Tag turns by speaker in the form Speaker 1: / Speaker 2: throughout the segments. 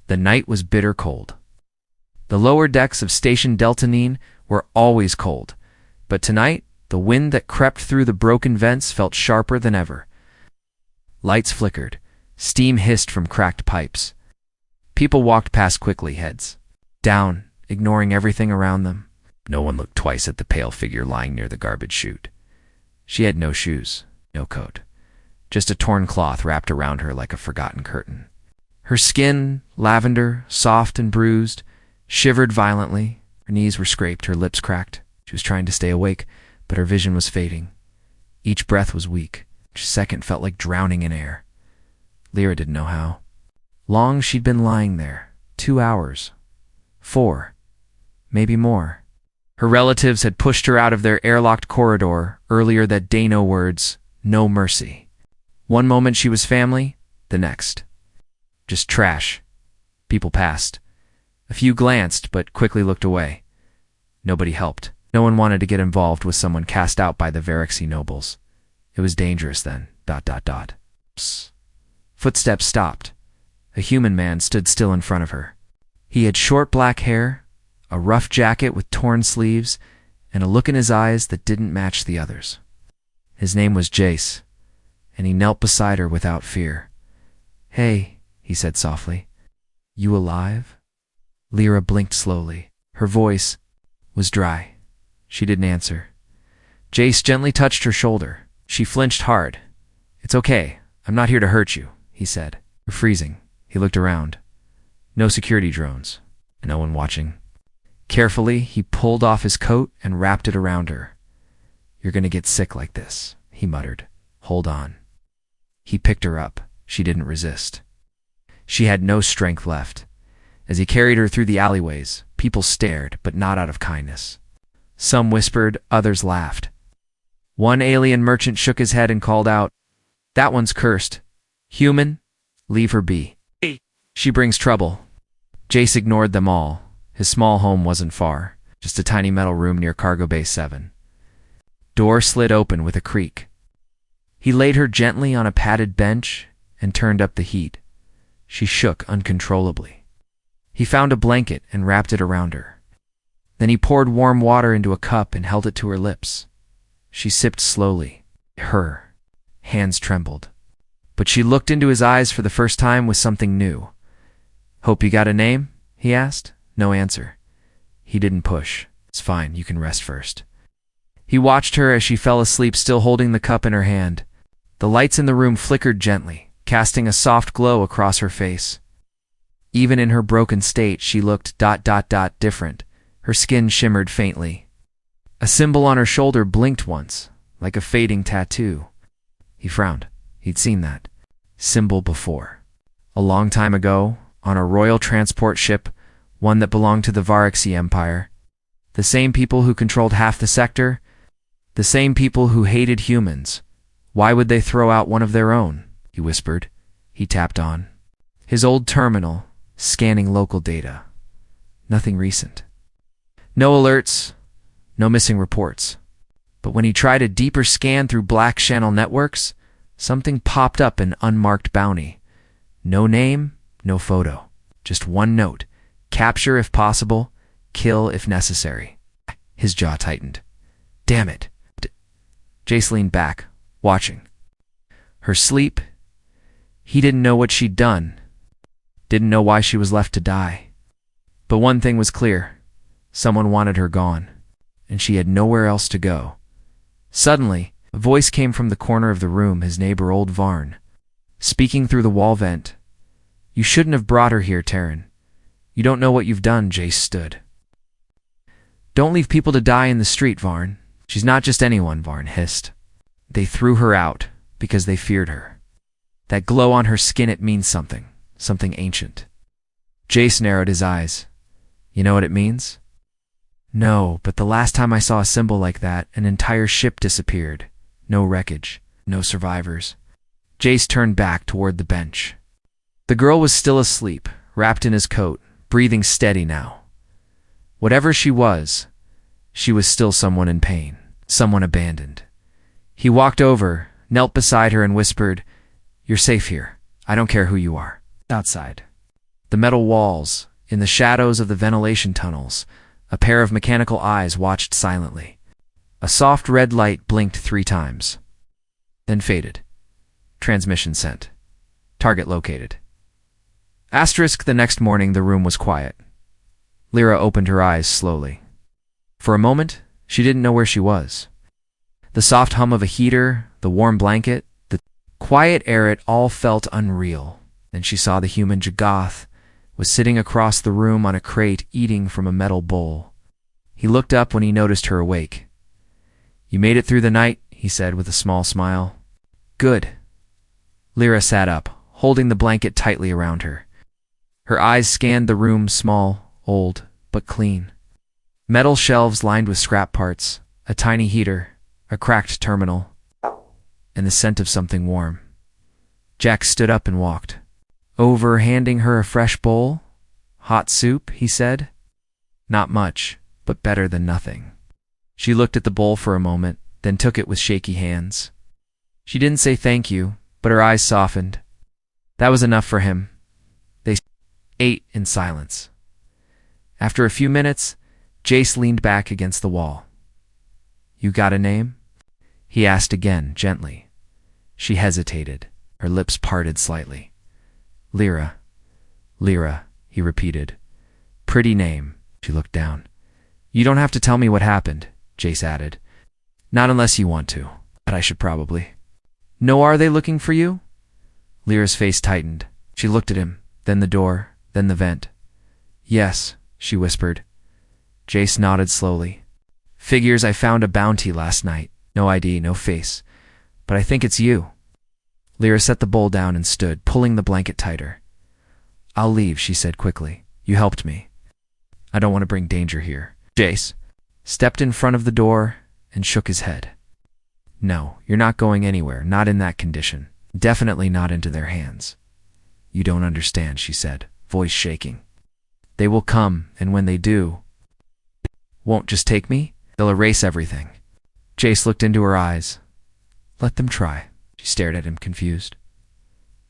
Speaker 1: The night was bitter cold. The lower decks of Station Deltanine were always cold, but tonight the wind that crept through the broken vents felt sharper than ever. Lights flickered. Steam hissed from cracked pipes. People walked past quickly, heads down, ignoring everything around them. No one looked twice at the pale figure lying near the garbage chute. She had no shoes, no coat, just a torn cloth wrapped around her like a forgotten curtain. Her skin, lavender, soft and bruised, shivered violently. Her knees were scraped, her lips cracked. She was trying to stay awake, but her vision was fading. Each breath was weak. Each second felt like drowning in air. Lyra didn't know how long she'd been lying there. 2 hours. 4. Maybe more. Her relatives had pushed her out of their airlocked corridor earlier that day. No words, no mercy. One moment she was family, the next just trash. People passed. A few glanced, but quickly looked away. Nobody helped. No one wanted to get involved with someone cast out by the Varexy nobles. It was dangerous then. ... Psst. Footsteps stopped. A human man stood still in front of her. He had short black hair, a rough jacket with torn sleeves, and a look in his eyes that didn't match the others. His name was Jace, and he knelt beside her without fear. "Hey," he said softly. "You alive?" Lyra blinked slowly. Her voice was dry. She didn't answer. Jace gently touched her shoulder. She flinched hard. "It's okay. I'm not here to hurt you," he said. "You're freezing." He looked around. No security drones. No one watching. Carefully, he pulled off his coat and wrapped it around her. "You're gonna get sick like this," he muttered. "Hold on." He picked her up. She didn't resist. She had no strength left. As he carried her through the alleyways, people stared, but not out of kindness. Some whispered, others laughed. One alien merchant shook his head and called out, "That one's cursed. Human, leave her be. She brings trouble." Jace ignored them all. His small home wasn't far, just a tiny metal room near Cargo Bay 7. Door slid open with a creak. He laid her gently on a padded bench and turned up the heat. She shook uncontrollably. He found a blanket and wrapped it around her. Then he poured warm water into a cup and held it to her lips. She sipped slowly. Her hands trembled. But she looked into his eyes for the first time with something new. "Hope you got a name?" he asked. No answer. He didn't push. "It's fine, you can rest first." He watched her as she fell asleep, still holding the cup in her hand. The lights in the room flickered gently, casting a soft glow across her face. Even in her broken state, she looked ... different. Her skin shimmered faintly. A symbol on her shoulder blinked once, like a fading tattoo. He frowned. He'd seen that symbol before. A long time ago, on a royal transport ship, one that belonged to the Varexy Empire. The same people who controlled half the sector, the same people who hated humans. Why would they throw out one of their own? He whispered. He tapped on his old terminal, scanning local data. Nothing recent. No alerts, no missing reports. But when he tried a deeper scan through black channel networks, something popped up, an unmarked bounty. No name, no photo. Just one note. Capture if possible, kill if necessary. His jaw tightened. Damn it. Jace leaned back, watching. Her sleep. He didn't know what she'd done. Didn't know why she was left to die. But one thing was clear. Someone wanted her gone, and she had nowhere else to go. Suddenly, a voice came from the corner of the room, his neighbor old Varn, speaking through the wall vent. "You shouldn't have brought her here, Terran. You don't know what you've done," Jace stood. "Don't leave people to die in the street, Varn. She's not just anyone," Varn hissed. "They threw her out because they feared her. That glow on her skin, it means something. Something ancient." Jace narrowed his eyes. "You know what it means?" "No, but the last time I saw a symbol like that, an entire ship disappeared. No wreckage, no survivors." Jace turned back toward the bench. The girl was still asleep, wrapped in his coat, breathing steady now. Whatever she was still someone in pain, someone abandoned. He walked over, knelt beside her and whispered, "You're safe here. I don't care who you are. Outside." The metal walls, in the shadows of the ventilation tunnels, a pair of mechanical eyes watched silently. A soft red light blinked 3 times, then faded. Transmission sent. Target located. The next morning, the room was quiet. Lyra opened her eyes slowly. For a moment, she didn't know where she was. The soft hum of a heater, the warm blanket, the quiet air, it all felt unreal. Then she saw the human Jagoth was sitting across the room on a crate eating from a metal bowl. He looked up when he noticed her awake. "You made it through the night," he said with a small smile. "Good." Lyra sat up, holding the blanket tightly around her. Her eyes scanned the room, small, old, but clean. Metal shelves lined with scrap parts, a tiny heater, a cracked terminal, and the scent of something warm. Jack stood up and walked over, handing her a fresh bowl. "Hot soup," he said. "Not much, but better than nothing." She looked at the bowl for a moment, then took it with shaky hands. She didn't say thank you, but her eyes softened. That was enough for him. They ate in silence. After a few minutes, Jace leaned back against the wall. "You got a name?" he asked again, gently. She hesitated, her lips parted slightly. "Lyra." "Lyra," he repeated. "Pretty name." She looked down. "You don't have to tell me what happened," Jace added. "Not unless you want to, but I should probably." "No, are they looking for you?" Lyra's face tightened. She looked at him, then the door, then the vent. "Yes," she whispered. Jace nodded slowly. "Figures I found a bounty last night. No ID, no face. But I think it's you." Lyra set the bowl down and stood, pulling the blanket tighter. "I'll leave," she said quickly. "You helped me. I don't want to bring danger here." Jace stepped in front of the door and shook his head. "No, you're not going anywhere, not in that condition. Definitely not into their hands." "You don't understand," she said, voice shaking. "They will come, and when they do, won't just take me? They'll erase everything." Jace looked into her eyes. "Let them try." She stared at him, confused.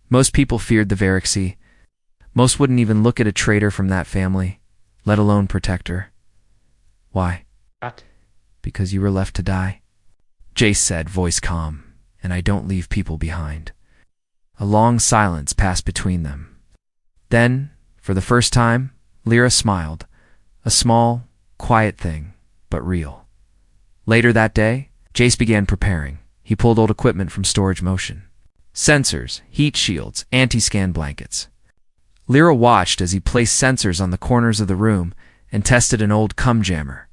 Speaker 1: Most people feared the Varixi. Most wouldn't even look at a traitor from that family, let alone protect her. "Why?"
Speaker 2: What?
Speaker 1: "Because you were left to die," Jace said, voice calm, "and I don't leave people behind." A long silence passed between them. Then, for the first time, Lyra smiled. A small, quiet thing, but real. Later that day, Jace began preparing. He pulled old equipment from storage motion. Sensors, heat shields, anti-scan blankets. Lyra watched as he placed sensors on the corners of the room and tested an old cum jammer.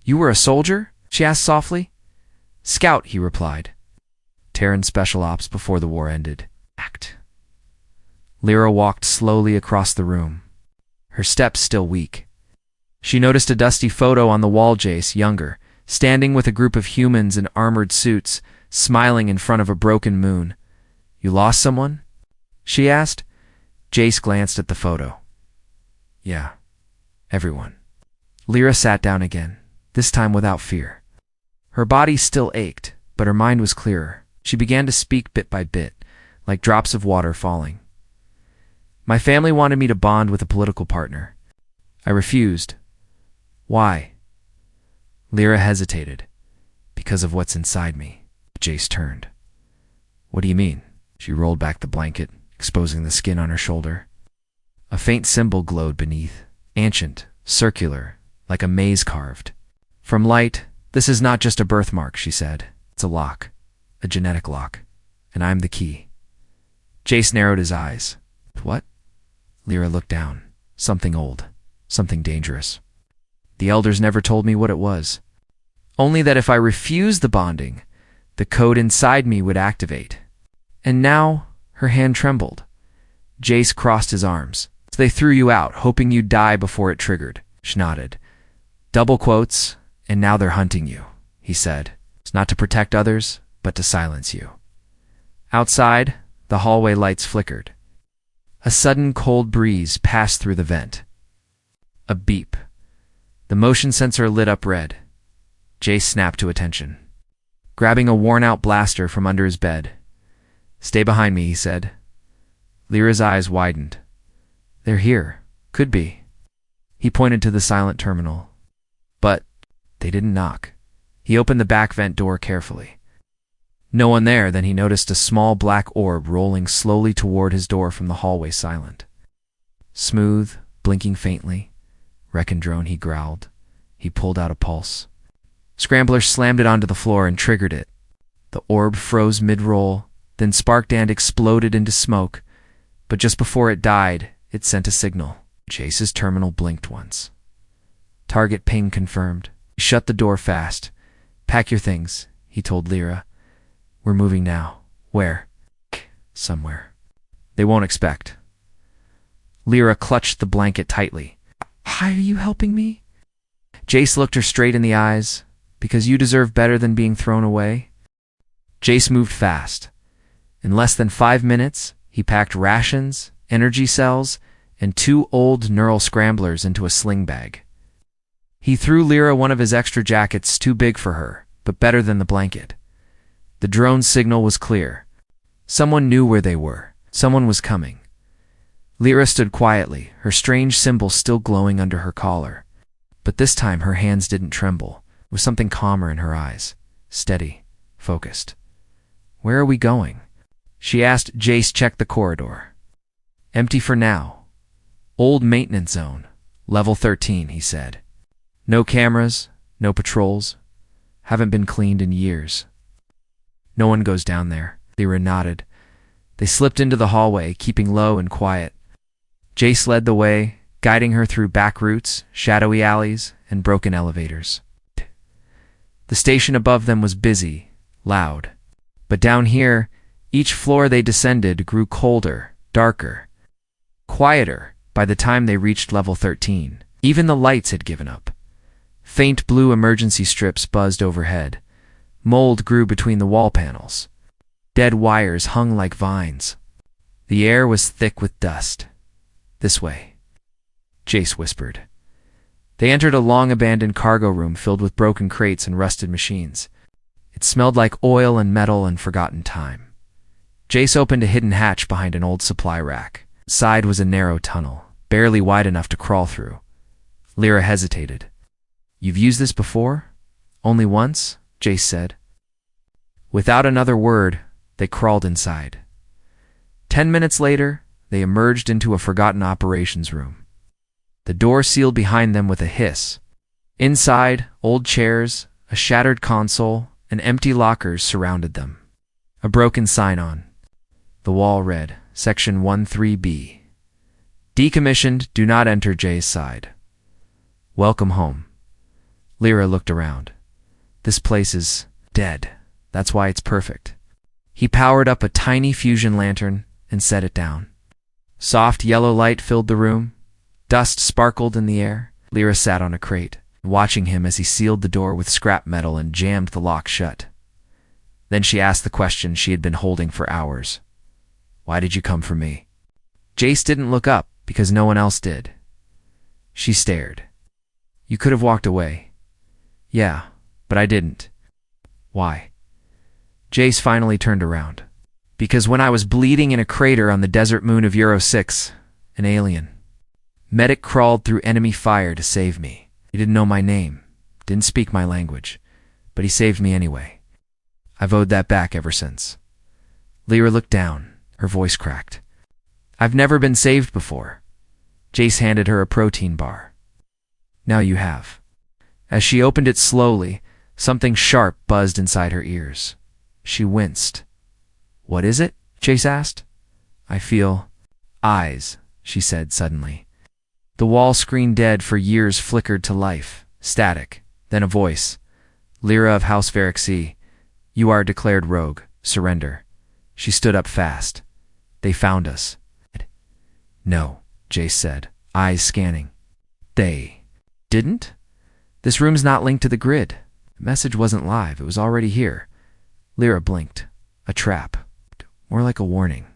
Speaker 1: "You were a soldier?" she asked softly. "Scout," he replied. "Terran Special Ops before the war ended." Act. Lyra walked slowly across the room, her steps still weak. She noticed a dusty photo on the wall. Jace, younger, standing with a group of humans in armored suits, smiling in front of a broken moon. "You lost someone?" she asked. Jace glanced at the photo. "Yeah, everyone." Lyra sat down again, this time without fear. Her body still ached, but her mind was clearer. She began to speak bit by bit, like drops of water falling. "My family wanted me to bond with a political partner. I refused." "Why?" Lyra hesitated. "Because of what's inside me." Jace turned. "What do you mean?" She rolled back the blanket, exposing the skin on her shoulder. A faint symbol glowed beneath, ancient, circular, like a maze carved. "From light, this is not just a birthmark," she said. "It's a lock, a genetic lock, and I'm the key." Jace narrowed his eyes. "What?" Lyra looked down. "Something old, something dangerous. The elders never told me what it was. Only that if I refused the bonding, the code inside me would activate." And now, her hand trembled. Jace crossed his arms. "So they threw you out, hoping you'd die before it triggered." She nodded. "Double quotes, and now they're hunting you," he said. "It's not to protect others, but to silence you." Outside, the hallway lights flickered. A sudden cold breeze passed through the vent. A beep. The motion sensor lit up red. Jace snapped to attention, grabbing a worn-out blaster from under his bed. "Stay behind me," he said. Lyra's eyes widened. They're here. Could be. He pointed to the silent terminal. But they didn't knock. He opened the back vent door carefully. No one there. Then he noticed a small black orb rolling slowly toward his door from the hallway, silent. Smooth, blinking faintly. Recon drone, he growled. He pulled out a pulse. Scrambler slammed it onto the floor and triggered it. The orb froze mid-roll, then sparked and exploded into smoke. But just before it died, it sent a signal. Jace's terminal blinked once. Target ping confirmed. He shut the door fast. Pack your things, he told Lyra. We're moving now. Where? Somewhere. They won't expect. Lyra clutched the blanket tightly. Why are you helping me? Jace looked her straight in the eyes. Because you deserve better than being thrown away. Jace moved fast. In less than 5 minutes, he packed rations, energy cells, and 2 old neural scramblers into a sling bag. He threw Lyra one of his extra jackets, too big for her, but better than the blanket. The drone's signal was clear. Someone knew where they were. Someone was coming. Lyra stood quietly, her strange symbol still glowing under her collar. But this time her hands didn't tremble. There was something calmer in her eyes. Steady, focused. Where are we going? She asked. Jace checked the corridor. Empty for now. Old maintenance zone. Level 13, he said. No cameras, no patrols. Haven't been cleaned in years. No one goes down there. Lyra nodded. They slipped into the hallway, keeping low and quiet. Jace led the way, guiding her through back routes, shadowy alleys, and broken elevators. The station above them was busy, loud. But down here, each floor they descended grew colder, darker, quieter by the time they reached level 13. Even the lights had given up. Faint blue emergency strips buzzed overhead. Mold grew between the wall panels. Dead wires hung like vines. The air was thick with dust. This way, Jace whispered. They entered a long-abandoned cargo room filled with broken crates and rusted machines. It smelled like oil and metal and forgotten time. Jace opened a hidden hatch behind an old supply rack. Inside was a narrow tunnel, barely wide enough to crawl through. Lyra hesitated. You've used this before? Only once? Jace said. Without another word, they crawled inside. 10 minutes later, they emerged into a forgotten operations room. The door sealed behind them with a hiss. Inside, old chairs, a shattered console, and empty lockers surrounded them. A broken sign-on. The wall read, Section 13B. Decommissioned, do not enter. Jay's side. Welcome home. Lyra looked around. This place is dead. That's why it's perfect. He powered up a tiny fusion lantern and set it down. Soft yellow light filled the room. Dust sparkled in the air. Lyra sat on a crate, watching him as he sealed the door with scrap metal and jammed the lock shut. Then she asked the question she had been holding for hours. Why did you come for me? Jace didn't look up because no one else did. She stared. You could have walked away. Yeah, but I didn't. Why? Jace finally turned around. Because when I was bleeding in a crater on the desert moon of Euro 6, an alien. Medic crawled through enemy fire to save me. He didn't know my name, didn't speak my language, but he saved me anyway. I've owed that back ever since. Lyra looked down, her voice cracked. I've never been saved before. Jace handed her a protein bar. Now you have. As she opened it slowly, something sharp buzzed inside her ears. She winced. What is it? Jace asked. I feel eyes, she said suddenly. The wall screen dead for years flickered to life, static, then a voice. Lyra of House Varixie, you are declared rogue. Surrender. She stood up fast. They found us. No, Jace said, eyes scanning. They didn't? This room's not linked to the grid. The message wasn't live. It was already here. Lyra blinked. A trap. More like a warning.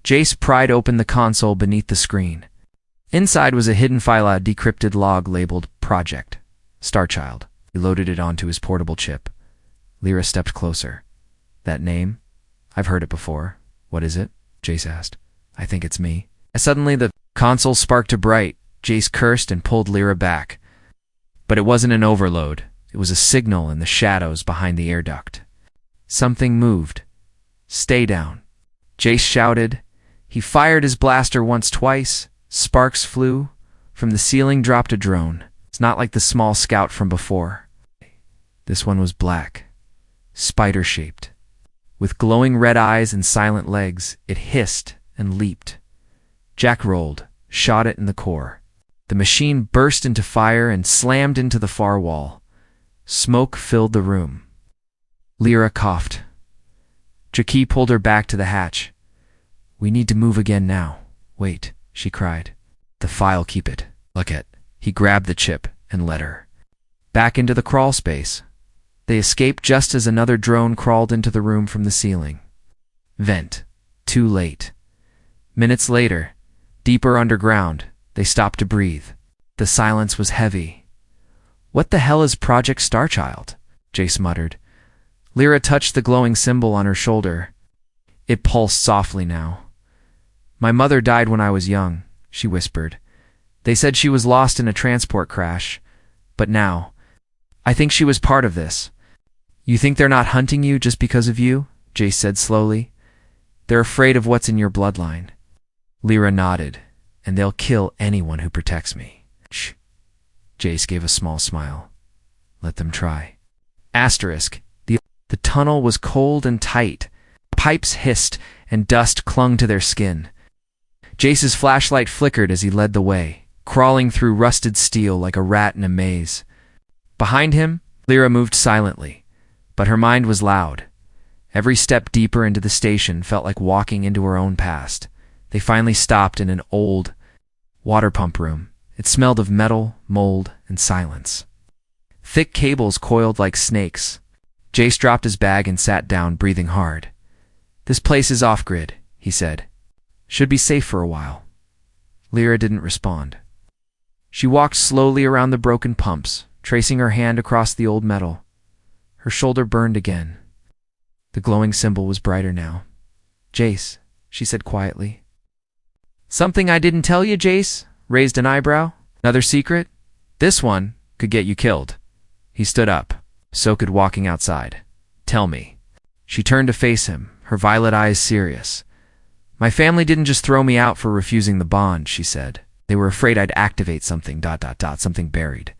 Speaker 1: Jace pried open the console beneath the screen. Inside was a hidden file, a decrypted log labeled Project Starchild. He loaded it onto his portable chip. Lyra stepped closer. That name? I've heard it before. What is it? Jace asked. I think it's me. Suddenly the console sparked to bright. Jace cursed and pulled Lyra back. But it wasn't an overload. It was a signal in the shadows behind the air duct. Something moved. Stay down. Jace shouted. He fired his blaster once, twice. Sparks flew. From the ceiling dropped a drone. It's not like the small scout from before. This one was black, spider-shaped. With glowing red eyes and silent legs, it hissed and leaped. Jack rolled, shot it in the core. The machine burst into fire and slammed into the far wall. Smoke filled the room. Lyra coughed. Jackie pulled her back to the hatch. We need to move again now. Wait, she cried. The file, keep it. Look at. He grabbed the chip and led her back into the crawl space. They escaped just as another drone crawled into the room from the ceiling. Vent. Too late. Minutes later, deeper underground, they stopped to breathe. The silence was heavy. What the hell is Project Starchild? Jace muttered. Lyra touched the glowing symbol on her shoulder. It pulsed softly now. My mother died when I was young, she whispered. They said she was lost in a transport crash. But now, I think she was part of this. You think they're not hunting you just because of you? Jace said slowly. They're afraid of what's in your bloodline. Lyra nodded, and they'll kill anyone who protects me. Shh. Jace gave a small smile. Let them try. Asterisk. The tunnel was cold and tight. Pipes hissed, and dust clung to their skin. Jace's flashlight flickered as he led the way, crawling through rusted steel like a rat in a maze. Behind him, Lyra moved silently, but her mind was loud. Every step deeper into the station felt like walking into her own past. They finally stopped in an old water pump room. It smelled of metal, mold, and silence. Thick cables coiled like snakes. Jace dropped his bag and sat down, breathing hard. This place is off-grid, he said. Should be safe for a while. Lyra didn't respond. She walked slowly around the broken pumps, tracing her hand across the old metal. Her shoulder burned again. The glowing symbol was brighter now. Jace, she said quietly. Something I didn't tell you, Jace? Raised an eyebrow. Another secret? This one could get you killed. He stood up. So could walking outside. Tell me. She turned to face him, her violet eyes serious. My family didn't just throw me out for refusing the bond, she said. They were afraid I'd activate something, something buried.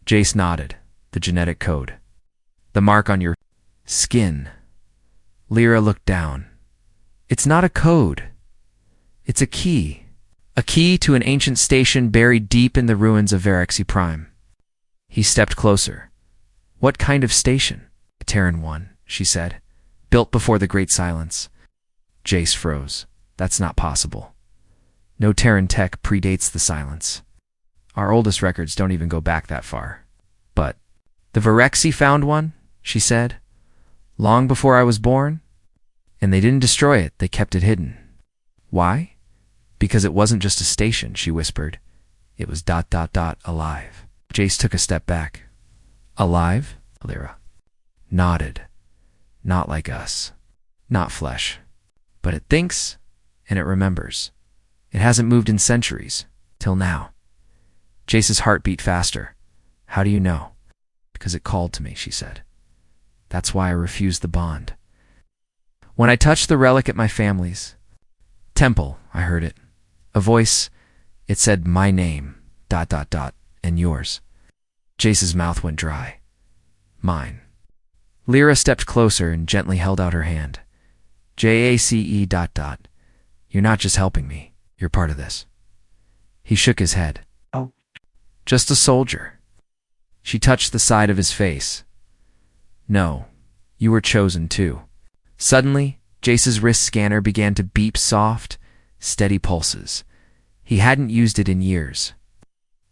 Speaker 1: Jace nodded. The genetic code. The mark on your skin. Lyra looked down. It's not a code. It's a key. A key to an ancient station buried deep in the ruins of Verexy Prime. He stepped closer. What kind of station? A Terran one, she said. Built before the Great Silence. Jace froze. That's not possible. No Terran tech predates the Silence. Our oldest records don't even go back that far. But the Verexy found one, she said. Long before I was born. And they didn't destroy it, they kept it hidden. Why? Because it wasn't just a station, she whispered. It was alive. Jace took a step back. Alive? Lyra nodded. Not like us. Not flesh. But it thinks, and it remembers. It hasn't moved in centuries, till now. Jace's heart beat faster. How do you know? Because it called to me, she said. That's why I refused the bond. When I touched the relic at my family's temple, I heard it. A voice, it said my name, and yours. Jace's mouth went dry. Mine. Lyra stepped closer and gently held out her hand. Jace. You're not just helping me. You're part of this. He shook his head. Oh. Just a soldier. She touched the side of his face. No, you were chosen too. Suddenly, Jace's wrist scanner began to beep soft, steady pulses. He hadn't used it in years.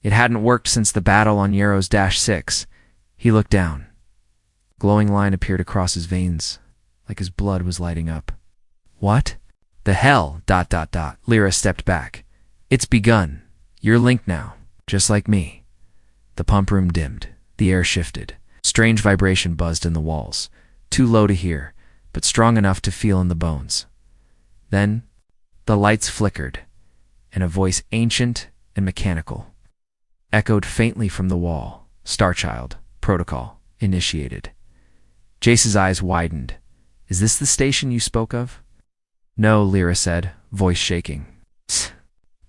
Speaker 1: It hadn't worked since the battle on Yarrow's -6. He looked down. Glowing line appeared across his veins, like his blood was lighting up. What? The hell? Lyra stepped back. It's begun. You're linked now, just like me. The pump room dimmed. The air shifted. Strange vibration buzzed in the walls, too low to hear, but strong enough to feel in the bones. Then, the lights flickered, and a voice ancient and mechanical echoed faintly from the wall. Starchild, protocol, initiated. Jace's eyes widened. Is this the station you spoke of? No, Lyra said, voice shaking.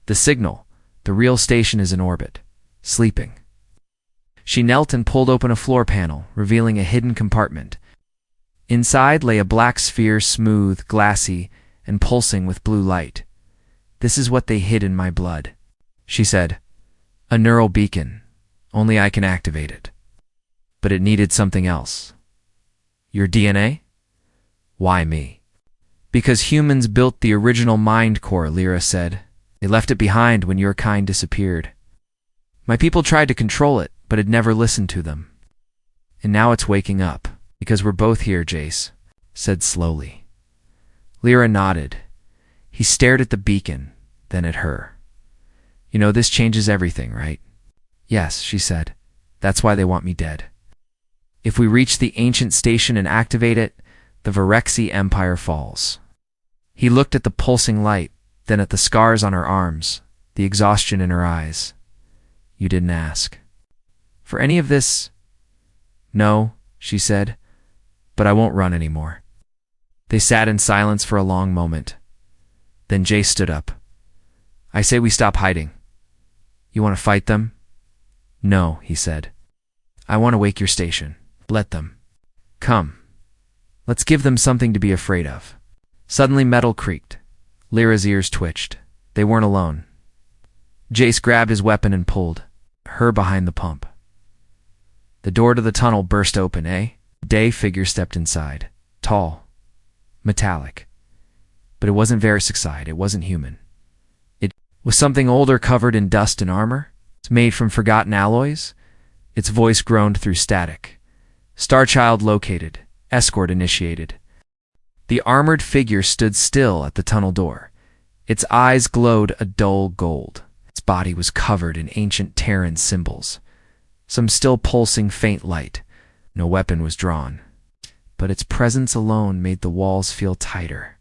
Speaker 1: The signal. The real station is in orbit. Sleeping. She knelt and pulled open a floor panel, revealing a hidden compartment. Inside lay a black sphere, smooth, glassy, and pulsing with blue light. This is what they hid in my blood, she said. A neural beacon. Only I can activate it. But it needed something else. Your DNA? Why me? Because humans built the original mind core, Lyra said. They left it behind when your kind disappeared. My people tried to control it, but it never listened to them. And now it's waking up, because we're both here, Jace said slowly. Lyra nodded. He stared at the beacon, then at her. You know, this changes everything, right? Yes, she said. That's why they want me dead. If we reach the ancient station and activate it, the Virexi Empire falls. He looked at the pulsing light, then at the scars on her arms, the exhaustion in her eyes. You didn't ask. For any of this? No, she said, but I won't run anymore. They sat in silence for a long moment. Then Jace stood up. I say we stop hiding. You want to fight them? No, he said. I want to wake your station. Let them. Come. Let's give them something to be afraid of. Suddenly metal creaked. Lyra's ears twitched. They weren't alone. Jace grabbed his weapon and pulled her behind the pump. The door to the tunnel burst open, A day figure stepped inside. Tall. Metallic. But it wasn't Verexide, it wasn't human. It was something older, covered in dust and armor. It's made from forgotten alloys. Its voice groaned through static. Starchild located. Escort initiated. The armored figure stood still at the tunnel door. Its eyes glowed a dull gold. Its body was covered in ancient Terran symbols. Some still pulsing faint light. No weapon was drawn. But its presence alone made the walls feel tighter.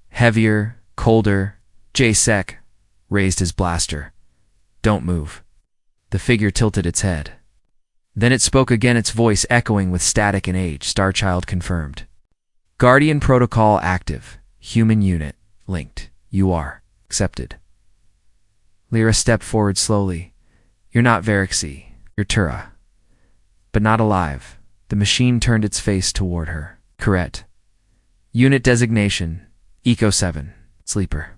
Speaker 1: Heavier, colder. Jace raised his blaster. Don't move. The figure tilted its head. Then it spoke again, its voice echoing with static and age. Starchild confirmed. Guardian protocol active. Human unit linked. You are accepted. Lyra stepped forward slowly. You're not Verexi. You're Tura. But not alive. The machine turned its face toward her. Correct. Unit designation. Eco 7. Sleeper.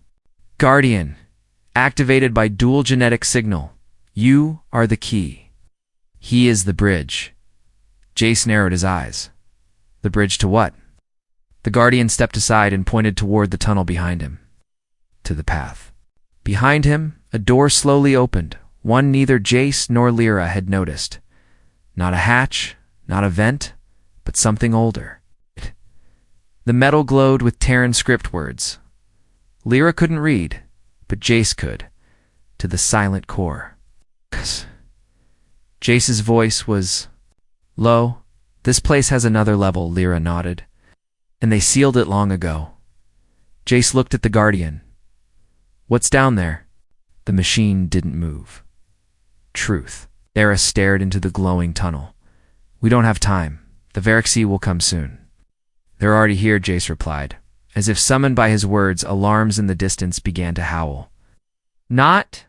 Speaker 1: Guardian. Activated by dual genetic signal. You are the key. He is the bridge. Jace narrowed his eyes. The bridge to what? The Guardian stepped aside and pointed toward the tunnel behind him. To the path. Behind him, a door slowly opened, one neither Jace nor Lyra had noticed. Not a hatch, not a vent, but something older. The metal glowed with Terran script words. Lyra couldn't read, but Jace could. To the silent core. Jace's voice was low. This place has another level, Lyra nodded. And they sealed it long ago. Jace looked at the Guardian. What's down there? The machine didn't move. Truth. Era stared into the glowing tunnel. We don't have time. The Verexi will come soon. They're already here, Jace replied. As if summoned by his words, alarms in the distance began to howl. Not.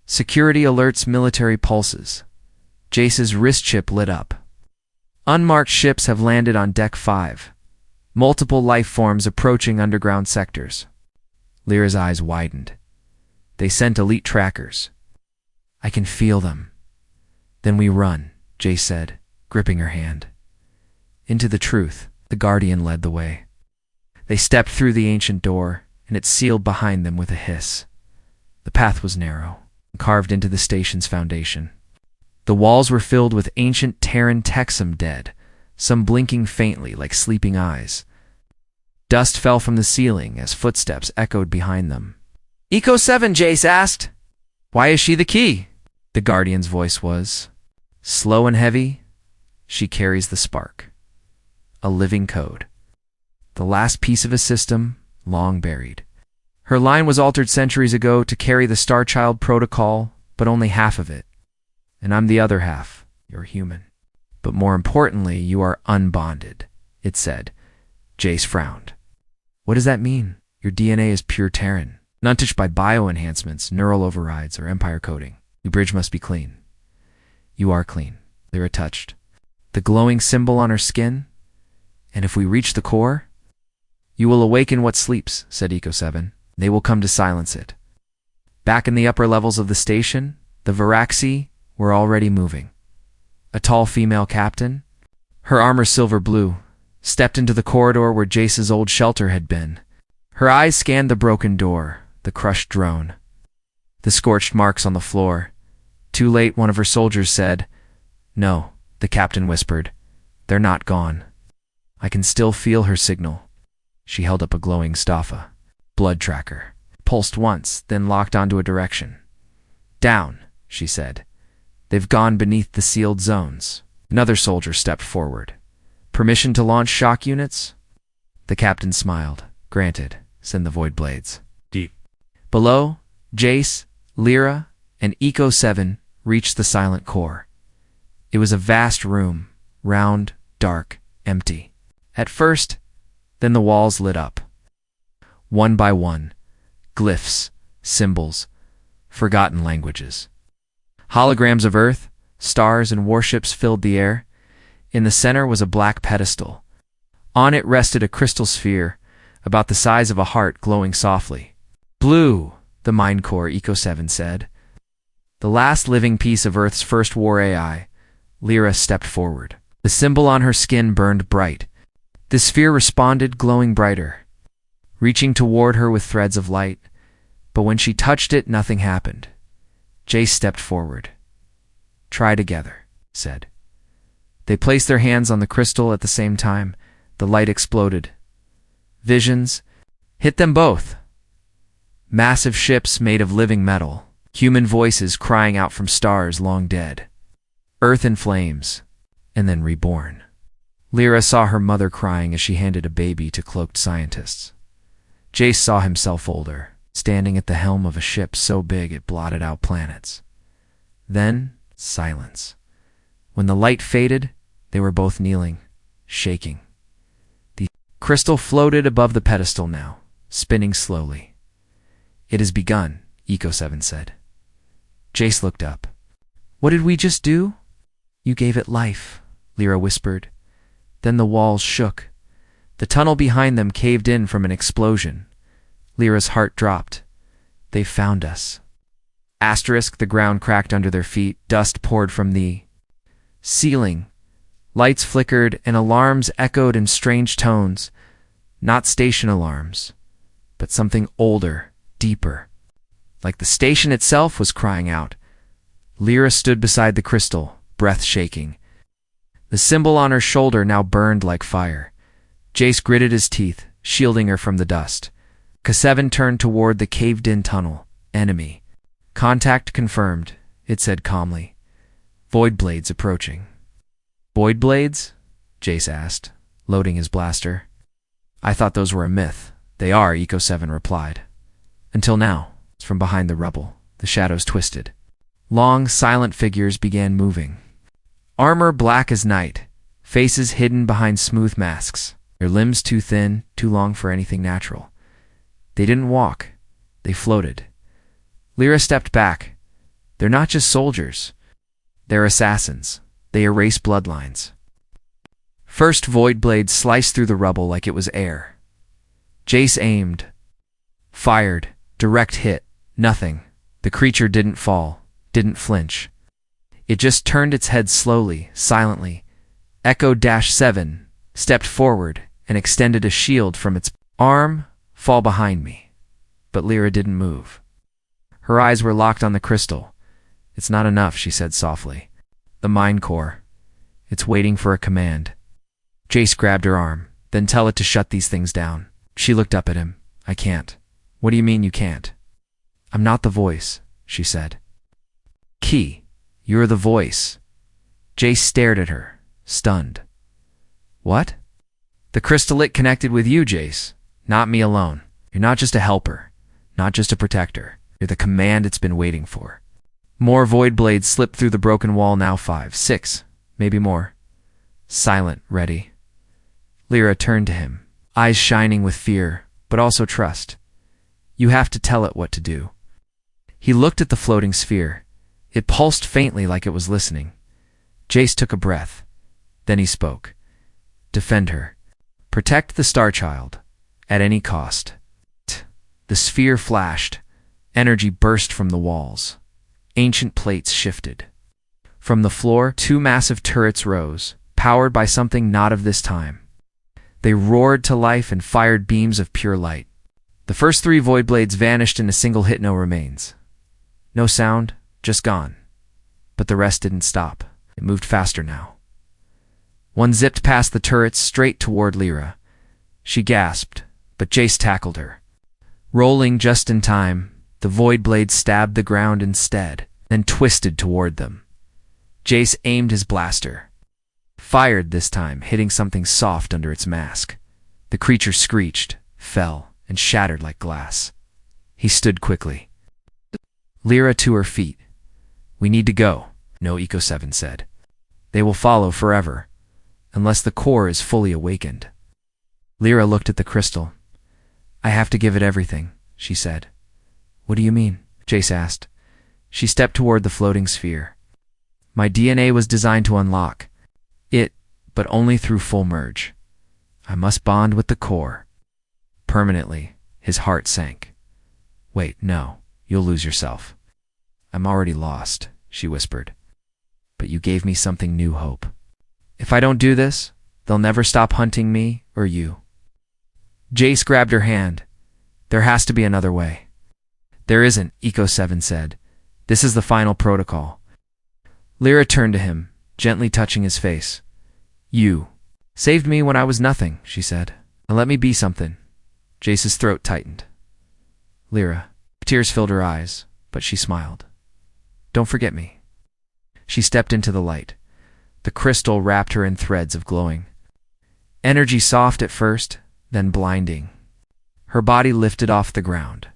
Speaker 1: Security alerts, military pulses. Jace's wrist chip lit up. Unmarked ships have landed on Deck 5. Multiple life forms approaching underground sectors. Lyra's eyes widened. They sent elite trackers. I can feel them. Then we run, Jace said, gripping her hand. Into the truth, the Guardian led the way. They stepped through the ancient door, and it sealed behind them with a hiss. The path was narrow, carved into the station's foundation. The walls were filled with ancient Terran Texum dead, some blinking faintly like sleeping eyes. Dust fell from the ceiling as footsteps echoed behind them. Eco 7, Jace asked. Why is she the key? The Guardian's voice was. Slow and heavy, she carries the spark. A living code. The last piece of a system long buried. Her line was altered centuries ago to carry the Star Child protocol, but only half of it. And I'm the other half. You're human. But more importantly, you are unbonded, it said. Jace frowned. What does that mean? Your DNA is pure Terran, untouched by bio-enhancements, neural overrides, or empire coding. Your bridge must be clean. You are clean, Lyra touched. The glowing symbol on her skin? And if we reach the core? You will awaken what sleeps, said Eco-7. They will come to silence it. Back in the upper levels of the station, the Varaxi were already moving. A tall female captain, her armor silver blue, stepped into the corridor where Jace's old shelter had been. Her eyes scanned the broken door, the crushed drone, the scorched marks on the floor. Too late, one of her soldiers said. No, the captain whispered. They're not gone. I can still feel her signal. She held up a glowing staffa. Blood tracker. Pulsed once, then locked onto a direction. Down, she said. They've gone beneath the sealed zones. Another soldier stepped forward. Permission to launch shock units? The captain smiled. Granted. Send the void blades.
Speaker 2: Deep.
Speaker 1: Below, Jace, Lyra, and Eco-7 reached the silent core. It was a vast room, round, dark, empty. At first, then the walls lit up. One by one, glyphs, symbols, forgotten languages. Holograms of Earth, stars, and warships filled the air. In the center was a black pedestal. On it rested a crystal sphere, about the size of a heart glowing softly. Blue, the Mind Core, Eco-7 said. The last living piece of Earth's first war AI. Lyra stepped forward. The symbol on her skin burned bright. The sphere responded, glowing brighter, reaching toward her with threads of light. But when she touched it, nothing happened. Jace stepped forward. Try together, said. They placed their hands on the crystal at the same time. The light exploded. Visions hit them both. Massive ships made of living metal. Human voices crying out from stars long dead. Earth in flames, and then reborn. Lyra saw her mother crying as she handed a baby to cloaked scientists. Jace saw himself older, standing at the helm of a ship so big it blotted out planets. Then, silence. When the light faded, they were both kneeling, shaking. The crystal floated above the pedestal now, spinning slowly. It has begun, Eco-7 said. Jace looked up. What did we just do? You gave it life, Lyra whispered. Then the walls shook. The tunnel behind them caved in from an explosion. Lyra's heart dropped. They found us. Asterisk, the ground cracked under their feet. Dust poured from the ceiling. Lights flickered and alarms echoed in strange tones. Not station alarms, but something older, deeper. Like the station itself was crying out. Lyra stood beside the crystal, breath shaking. The symbol on her shoulder now burned like fire. Jace gritted his teeth, shielding her from the dust. Eco-7 turned toward the caved-in tunnel. Enemy. Contact confirmed, it said calmly. Void blades approaching. Void blades? Jace asked, loading his blaster. I thought those were a myth. They are, Eco-7 replied. Until now. From behind the rubble, the shadows twisted. Long, silent figures began moving. Armor black as night, faces hidden behind smooth masks, their limbs too thin, too long for anything natural. They didn't walk, they floated. Lyra stepped back. They're not just soldiers. They're assassins. They erase bloodlines. First void blade sliced through the rubble like it was air. Jace aimed. Fired. Direct hit. Nothing. The creature didn't fall, didn't flinch. It just turned its head slowly, silently. Eco-7 stepped forward and extended a shield from its arm. Fall behind me. But Lyra didn't move. Her eyes were locked on the crystal. It's not enough, she said softly. The Mind Core. It's waiting for a command. Jace grabbed her arm. Then tell it to shut these things down. She looked up at him. I can't. What do you mean you can't? I'm not the voice, she said. Key. You're the voice. Jace stared at her, stunned. What? The crystal it connected with you, Jace. Not me alone. You're not just a helper. not just a protector. You're the command it's been waiting for. More void blades slipped through the broken wall, now 5, 6, maybe more. Silent, ready. Lyra turned to him, eyes shining with fear, but also trust. You have to tell it what to do. He looked at the floating sphere. It pulsed faintly like it was listening. Jace took a breath. Then he spoke. Defend her. Protect the Star Child. At any cost. The sphere flashed. Energy burst from the walls. Ancient plates shifted. From the floor, 2 massive turrets rose, powered by something not of this time. They roared to life and fired beams of pure light. The first 3 void blades vanished in a single hit, no remains. No sound, just gone. But the rest didn't stop. It moved faster now. One zipped past the turrets straight toward Lyra. She gasped, but Jace tackled her. Rolling just in time, the void blade stabbed the ground instead, then twisted toward them. Jace aimed his blaster. Fired this time, hitting something soft under its mask. The creature screeched, fell, and shattered like glass. He stood quickly. Lyra to her feet. We need to go, No Eco 7 said. They will follow forever, unless the core is fully awakened. Lyra looked at the crystal. I have to give it everything, she said. What do you mean? Jace asked. She stepped toward the floating sphere. My DNA was designed to unlock it, but only through full merge. I must bond with the core. Permanently, his heart sank. Wait, no, you'll lose yourself. I'm already lost, she whispered. But you gave me something new, hope. If I don't do this, they'll never stop hunting me or you. Jace grabbed her hand. There has to be another way. There isn't, Eco 7 said. This is the final protocol. Lyra turned to him, gently touching his face. You saved me when I was nothing, she said. Now let me be something. Jace's throat tightened. Lyra. Tears filled her eyes, but she smiled. Don't forget me. She stepped into the light. The crystal wrapped her in threads of glowing. Energy soft at first, then blinding. Her body lifted off the ground.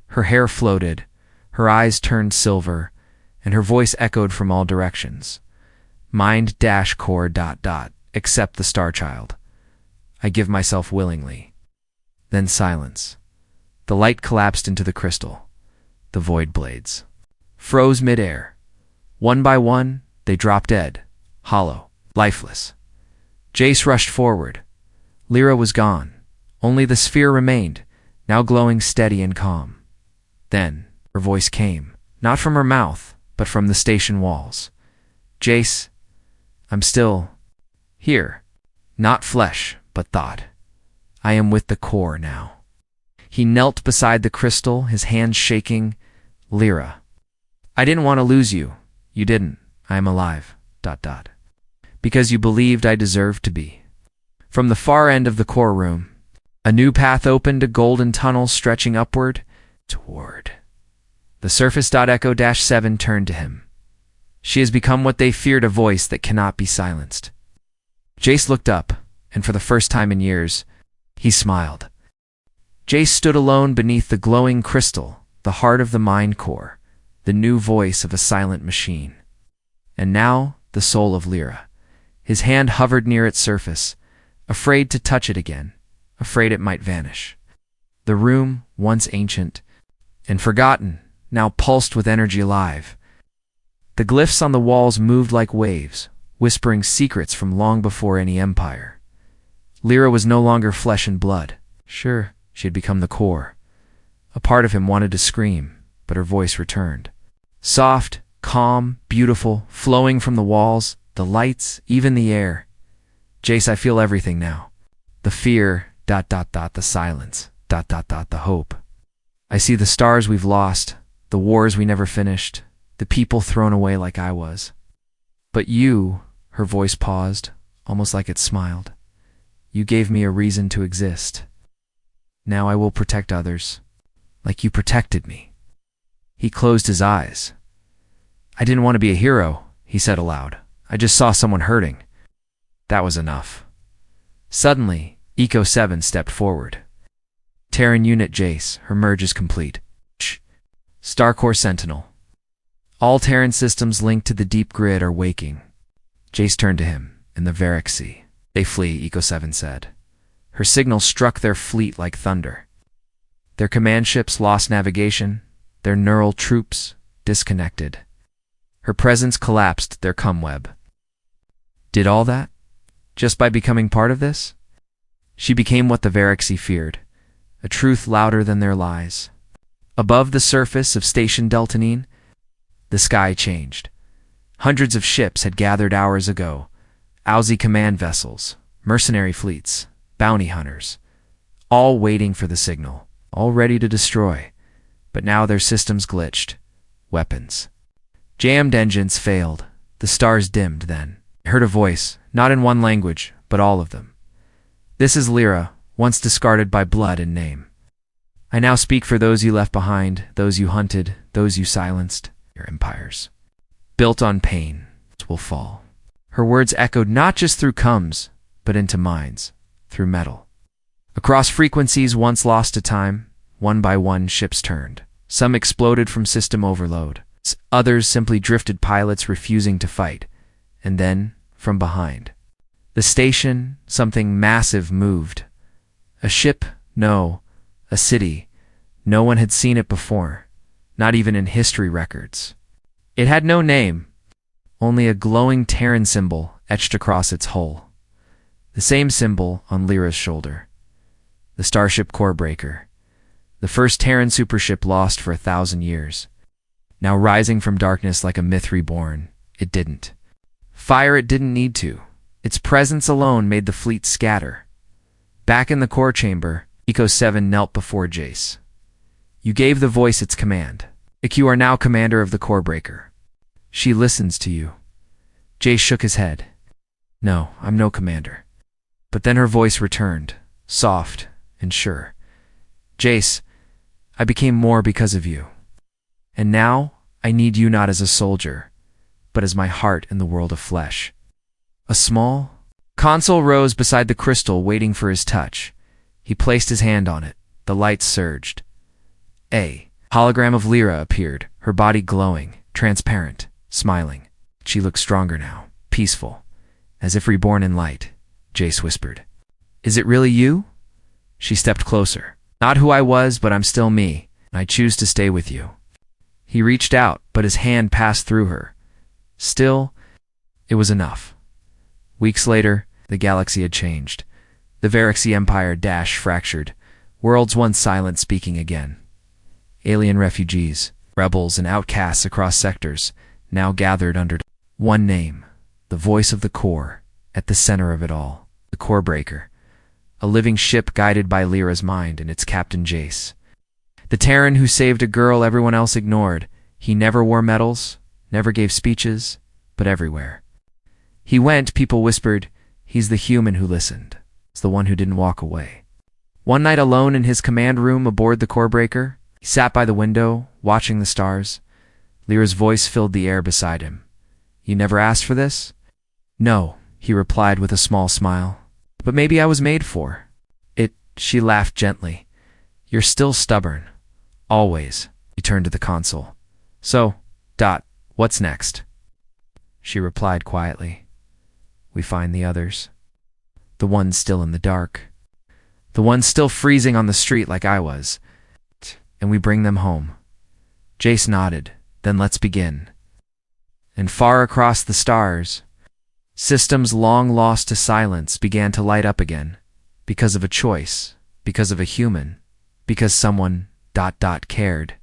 Speaker 1: Her hair floated, her eyes turned silver, and her voice echoed from all directions. Mind-core ... except the Star Child. I give myself willingly. Then silence. The light collapsed into the crystal. The void blades froze midair. One by one, they dropped dead, hollow, lifeless. Jace rushed forward. Lyra was gone. Only the sphere remained, now glowing steady and calm. Then her voice came, not from her mouth, but from the station walls. Jace, I'm still here. Not flesh, but thought. I am with the core now. He knelt beside the crystal, his hands shaking. Lyra. I didn't want to lose you. You didn't. I am alive. ... Because you believed I deserved to be. From the far end of the core room, a new path opened, a golden tunnel stretching upward, toward. The surface. Echo 7 turned to him. She has become what they feared, a voice that cannot be silenced. Jace looked up, and for the first time in years, he smiled. Jace stood alone beneath the glowing crystal, the heart of the mind core, the new voice of a silent machine. And now, the soul of Lyra. His hand hovered near its surface, afraid to touch it again, afraid it might vanish. The room, once ancient and forgotten, now pulsed with energy alive. The glyphs on the walls moved like waves, whispering secrets from long before any empire. Lyra was no longer flesh and blood. Sure, she had become the core. A part of him wanted to scream, but her voice returned. Soft, calm, beautiful, flowing from the walls, the lights, even the air. Jace, I feel everything now. The fear, ... the silence, ... the hope. I see the stars we've lost, the wars we never finished, the people thrown away like I was. But you, her voice paused, almost like it smiled. You gave me a reason to exist. Now I will protect others, like you protected me. He closed his eyes. I didn't want to be a hero, he said aloud. I just saw someone hurting. That was enough. Suddenly, Eco 7 stepped forward. Terran Unit Jace, her merge is complete. Starcore Sentinel. All Terran systems linked to the deep grid are waking. Jace turned to him. In the Varric Sea. They flee, Eco-7 said. Her signal struck their fleet like thunder. Their command ships lost navigation, their neural troops disconnected. Her presence collapsed their cumweb. Did all that? Just by becoming part of this? She became what the Varric Sea feared, a truth louder than their lies. Above the surface of Station Deltanine, the sky changed. Hundreds of ships had gathered hours ago. Aussie command vessels, mercenary fleets, bounty hunters, all waiting for the signal, all ready to destroy. But now their systems glitched. Weapons. Jammed engines failed. The stars dimmed then. I heard a voice, not in one language, but all of them. This is Lyra, once discarded by blood and name. I now speak for those you left behind, those you hunted, those you silenced. Your empires, built on pain, will fall. Her words echoed not just through cums, but into minds, through metal. Across frequencies once lost to time, one by one ships turned. Some exploded from system overload. Others simply drifted pilots refusing to fight. And then, from behind the station, something massive moved. A ship? No. A city. No one had seen it before, not even in history records. It had no name. Only a glowing Terran symbol etched across its hull. The same symbol on Lyra's shoulder. The Starship Corebreaker. The first Terran supership lost for 1,000 years. Now rising from darkness like a myth reborn, it didn't. Fire it didn't need to. Its presence alone made the fleet scatter. Back in the core chamber, Eco-7 knelt before Jace. You gave the voice its command. You are now commander of the Corebreaker. She listens to you. Jace shook his head. No, I'm no commander. But then her voice returned, soft and sure. Jace, I became more because of you. And now, I need you not as a soldier, but as my heart in the world of flesh. A small console rose beside the crystal waiting for his touch. He placed his hand on it. The lights surged. A hologram of Lyra appeared, her body glowing, transparent, smiling. She looked stronger now, peaceful, as if reborn in light. Jace whispered. Is it really you? She stepped closer. Not who I was, but I'm still me. I choose to stay with you. He reached out, but his hand passed through her. Still, it was enough. Weeks later, the galaxy had changed. The Varric Sea Empire fractured, worlds once silent speaking again. Alien refugees, rebels, and outcasts across sectors now gathered under one name, the voice of the core, at the center of it all, the Corebreaker, a living ship guided by Lyra's mind and its captain Jace. The Terran who saved a girl everyone else ignored. He never wore medals, never gave speeches, but everywhere. He went, people whispered, he's the human who listened. It's the one who didn't walk away. One night alone in his command room aboard the Corebreaker, he sat by the window, watching the stars. Lyra's voice filled the air beside him. You never asked for this? No, he replied with a small smile. But maybe I was made for it. She laughed gently. You're still stubborn. Always. He turned to the console. So, what's next? She replied quietly. We find the others. The ones still in the dark. The ones still freezing on the street like I was. And we bring them home. Jace nodded. Then let's begin. And far across the stars, systems long lost to silence began to light up again. Because of a choice. Because of a human. Because someone cared.